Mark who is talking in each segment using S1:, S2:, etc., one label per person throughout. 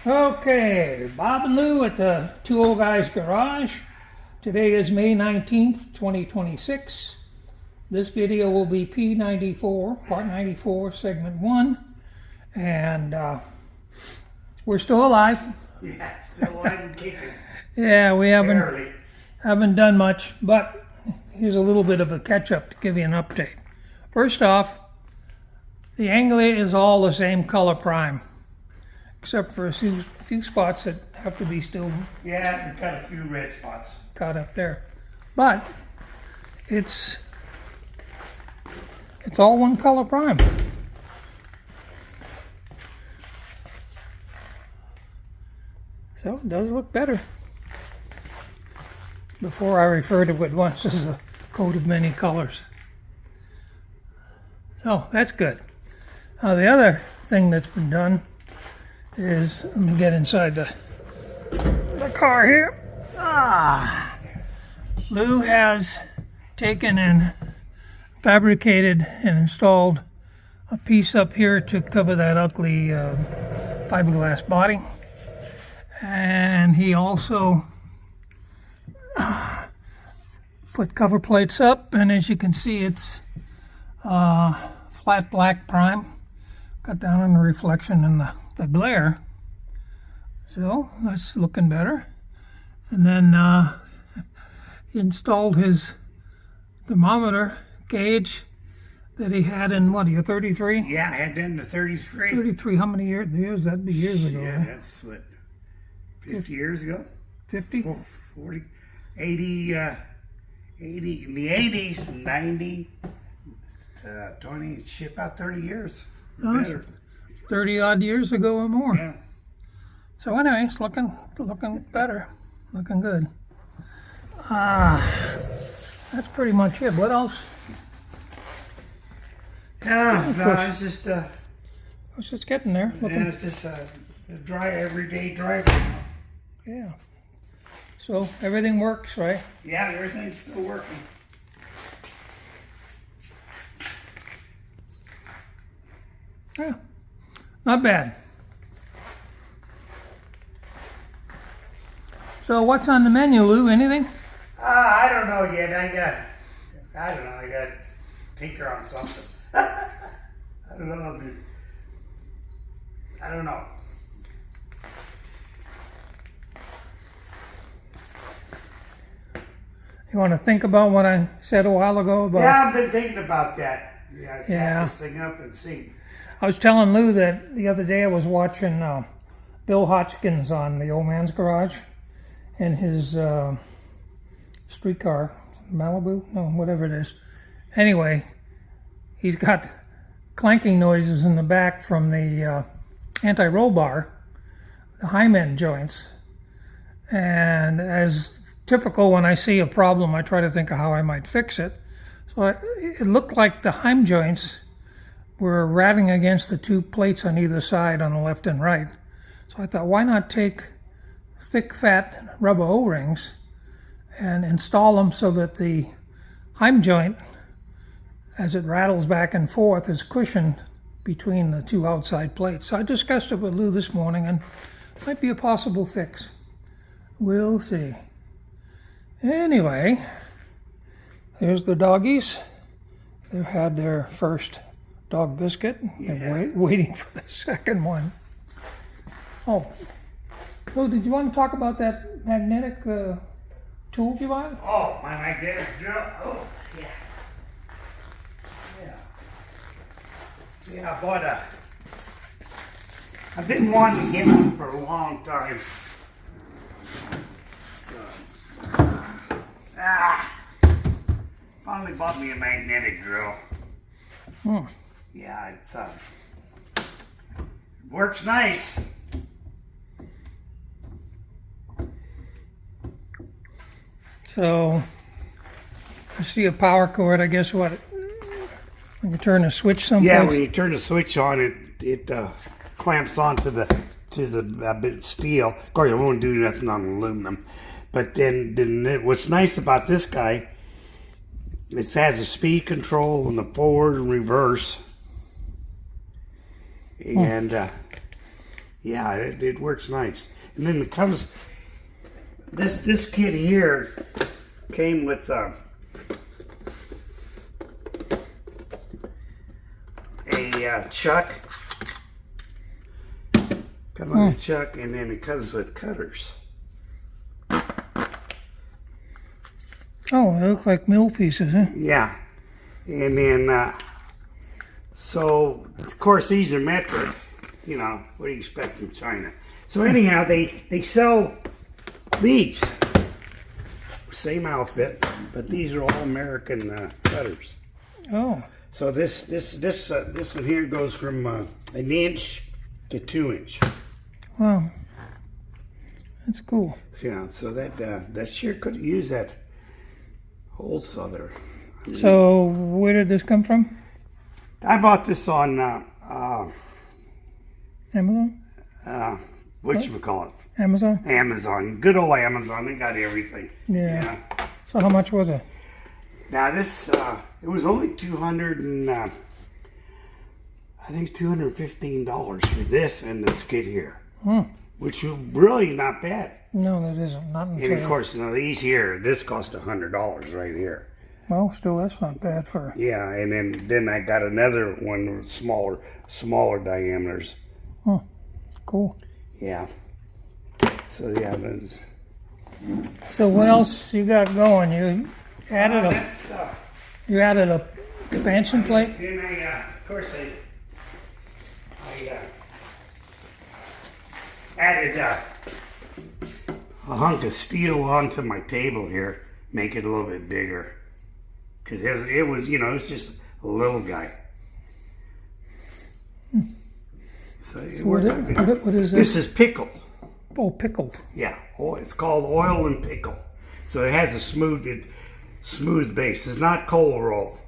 S1: Okay, Bob and Lou at the Two Old Guys Garage. Today is May 19th, 2026. This video will be P94, Part 94, Segment 1. And we're still alive.
S2: Yeah, still alive and kicking.
S1: Yeah, we haven't done much, but here's a little bit of a catch-up to give you an update. First off, the Anglia is all the same color prime, except for a few spots that have to be still
S2: Yeah, we've got a few red spots.
S1: caught up there. But it's all one color prime. So it does look better. Before I referred to it once as a coat of many colors. So that's good. The other thing that's been done is, let me get inside the car here. Lou has taken and fabricated and installed a piece up here to cover that ugly fiberglass body. And he also put cover plates up, and as you can see, it's flat black prime. Cut down on the reflection and the glare. So that's looking better. And then he installed his thermometer gauge that he had in, what, your 33?
S2: Yeah, I had done the 33.
S1: 33, how many years? That'd be years ago.
S2: Yeah,
S1: right?
S2: that's what, 50 years ago?
S1: 50?
S2: 40, 80, 80, in the 80s, 90, 20, shit, about 30 years.
S1: No, it's 30 odd years ago or more.
S2: Yeah.
S1: So anyway, it's looking better, looking good. That's pretty much it. What else?
S2: No, it's just
S1: It's just getting there.
S2: yeah, it's just a dry, everyday driver.
S1: Yeah. So everything works, right?
S2: Yeah, everything's still working.
S1: Yeah. Not bad. So what's on the menu, Lou? Anything?
S2: I don't know yet. I got to tinker on something. I don't know, dude. I don't know.
S1: You want to think about what I said a while ago about?
S2: Yeah, I've been thinking about that. Yeah, chat
S1: Yeah.
S2: this thing up and see.
S1: I was telling Lou that the other day I was watching Bill Hotchkiss on the Old Man's Garage, and his streetcar, Malibu? No, whatever it is. Anyway, he's got clanking noises in the back from the anti-roll bar, the Hyman joints. And as typical, when I see a problem, I try to think of how I might fix it. So it looked like the Heim joints were ratting against the two plates on either side on the left and right. So I thought, why not take thick, fat rubber O-rings and install them so that the Heim joint, as it rattles back and forth, is cushioned between the two outside plates. So I discussed it with Lou this morning, and it might be a possible fix. We'll see. Anyway, here's the doggies. They've had their first dog biscuit.
S2: Yeah.
S1: They're waiting for the second one. Oh, Lou, did you want to talk about that magnetic tool you bought?
S2: Oh, my magnetic drill. Oh, yeah. Yeah. Yeah, I bought I've been wanting to get one for a long time. So, finally bought me a magnetic drill. Yeah, it's works nice.
S1: So, I see a power cord. I guess what? When you turn a switch someplace?
S2: Yeah, when you turn the switch on, it clamps onto the bit of steel. Of course, it won't do nothing on aluminum. But then what's nice about this guy, it has a speed control in the forward and reverse. And Yeah, it works nice. And then it comes, this kit here came with a chuck. Come on the chuck, and then it comes with cutters.
S1: Oh, they look like mill pieces, huh?
S2: Yeah. And then, so, of course, these are metric. You know, what do you expect from China? So anyhow, they sell these. Same outfit, but these are all American cutters.
S1: Oh.
S2: So this one here goes from an inch to 2 inch.
S1: Wow. That's cool.
S2: Yeah, so that sure could use that hole saw there.
S1: So where did this come from?
S2: I bought this on
S1: Amazon?
S2: whatchamacallit?
S1: Amazon?
S2: Amazon. Good old Amazon. They got everything.
S1: Yeah. So how much was it?
S2: Now this, it was only I think $215 for this and this kit here. Which was really not bad.
S1: No, that isn't. Not until...
S2: And of course, these here, this cost $100 right here.
S1: Well, still, that's not bad for...
S2: Yeah, and then I got another one with smaller diameters.
S1: Cool.
S2: Yeah. So yeah, that's...
S1: So what else you got going? You added a expansion plate?
S2: And of course, I added a hunk of steel onto my table here, make it a little bit bigger. Because it was, you know, it's just a little guy. So
S1: what is this?
S2: This is pickle.
S1: Oh, pickled.
S2: Yeah, it's called oil and pickle. So it has a smooth base. It's not coal roll,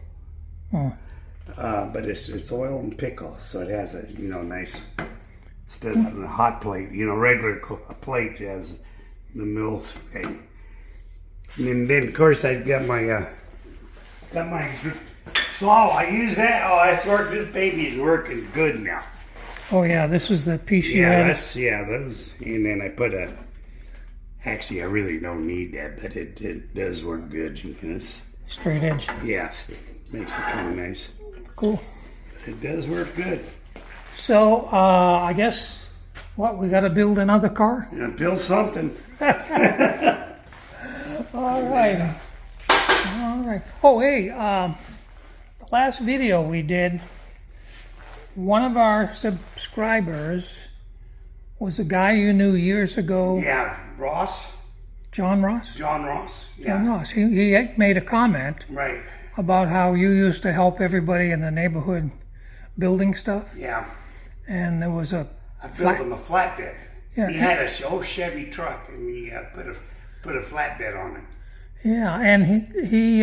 S2: but it's oil and pickle. So it has a nice, instead of a hot plate, regular plate has the mill thing. And then of course I got my saw. I use that. Oh, that's work. This baby is working good now.
S1: Oh yeah, this is the piece you
S2: Yeah,
S1: added.
S2: those. And then I put actually I really don't need that, but it does work good.
S1: Straight edge.
S2: Yes, makes it kind of nice.
S1: Cool.
S2: But it does work good.
S1: So, I guess, we got to build another car?
S2: Build something.
S1: All right. Oh, hey, the last video we did, one of our subscribers was a guy you knew years ago.
S2: Yeah, Ross.
S1: John Ross?
S2: John Ross. Yeah.
S1: John Ross. He made a comment
S2: Right.
S1: about how you used to help everybody in the neighborhood building stuff.
S2: Yeah.
S1: And there was
S2: I built him a flatbed.
S1: Yeah.
S2: He had a old Chevy truck, and we put a flatbed on it.
S1: Yeah, and he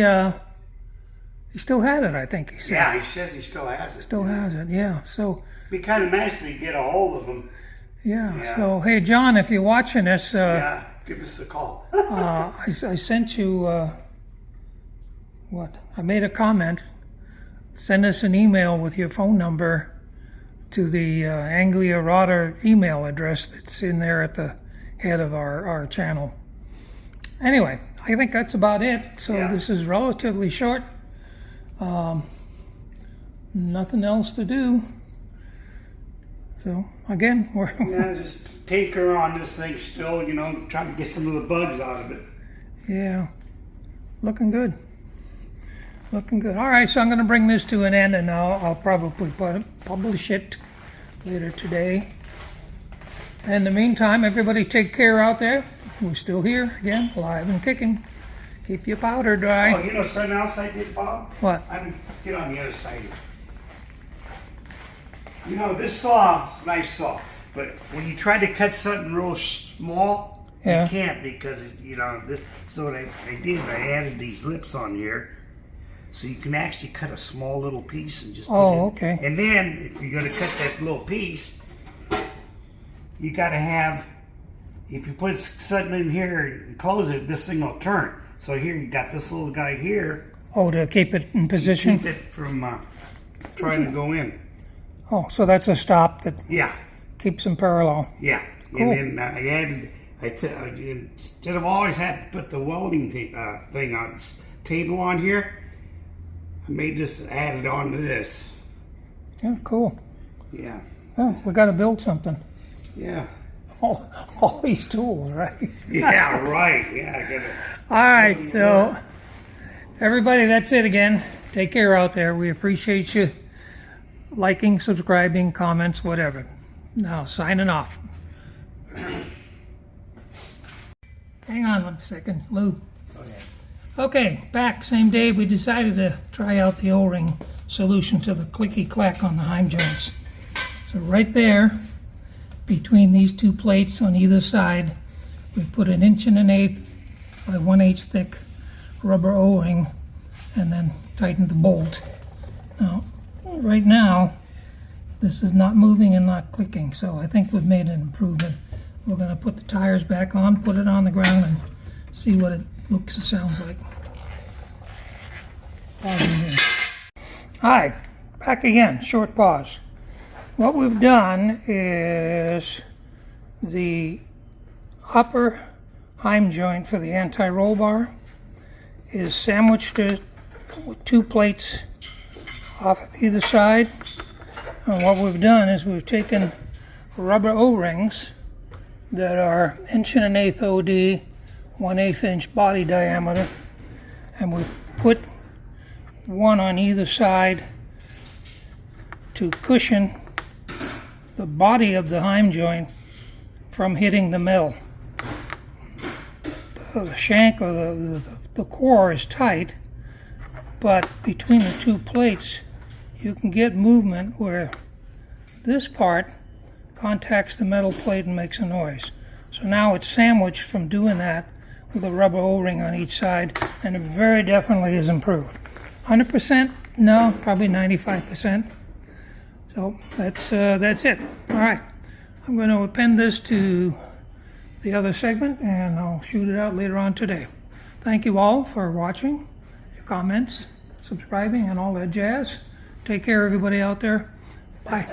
S1: still had it, I think he said.
S2: Yeah, he says he still has it.
S1: Still has it, yeah. So
S2: It'd be kind of nice to get a hold of him.
S1: yeah. So hey, John, if you're watching this,
S2: Yeah, give us a call.
S1: I sent you I made a comment. Send us an email with your phone number to the Anglia Rodder email address that's in there at the head of our channel. Anyway, I think that's about it. So
S2: Yeah.
S1: This is relatively short. Nothing else to do. So again, we're
S2: Yeah, just tinker on this thing still, trying to get some of the bugs out of it.
S1: yeah, looking good. Looking good. All right, so I'm going to bring this to an end, and I'll probably publish it later today. In the meantime, everybody take care out there. We're still here again, live and kicking. Keep your powder dry.
S2: Oh, you know something else I did, Bob?
S1: What?
S2: Get on the other side. This saw is a nice saw, but when you try to cut something real small,
S1: Yeah.
S2: you can't because, so what I did, I added these lips on here. So you can actually cut a small little piece and just put it in.
S1: Okay.
S2: And then, if you're going to cut that little piece, you got to have, if you put something in here and close it, this thing will turn. So here you got this little guy here.
S1: Oh, to keep it in position?
S2: Keep it from trying to go in.
S1: Oh, so that's a stop that
S2: Yeah.
S1: Keeps them parallel.
S2: Yeah.
S1: Cool.
S2: And then instead of always had to put the welding thing on table on here, I may just add it on to this.
S1: Yeah, cool.
S2: Yeah.
S1: Oh, we got to build something.
S2: Yeah.
S1: All these tools, right?
S2: Yeah, right. Yeah, I gotta.
S1: All right, so everybody, that's it again. Take care out there. We appreciate you liking, subscribing, comments, whatever. Now, signing off. Hang on a second, Lou. Okay, back same day, we decided to try out the O-ring solution to the clicky clack on the heim joints. So right there, between these two plates on either side, we put an 1.125" by 1/8 thick rubber O-ring and then tightened the bolt. Now, right now, this is not moving and not clicking, so I think we've made an improvement. We're going to put the tires back on, put it on the ground, and see what it looks and sounds like. Hi, back again, short pause. What we've done is the upper heim joint for the anti-roll bar is sandwiched with 2 plates off of either side. And what we've done is we've taken rubber O-rings that are 1.125" OD, 1/8 inch body diameter, and we put one on either side to cushion the body of the heim joint from hitting the metal. The shank or the core is tight, but between the 2 plates you can get movement where this part contacts the metal plate and makes a noise. So now it's sandwiched from doing that with a rubber O-ring on each side, and it very definitely is improved. 100%? No, probably 95%. So that's it. All right, I'm going to append this to the other segment, and I'll shoot it out later on today. Thank you all for watching, your comments, subscribing, and all that jazz. Take care, everybody out there. Bye.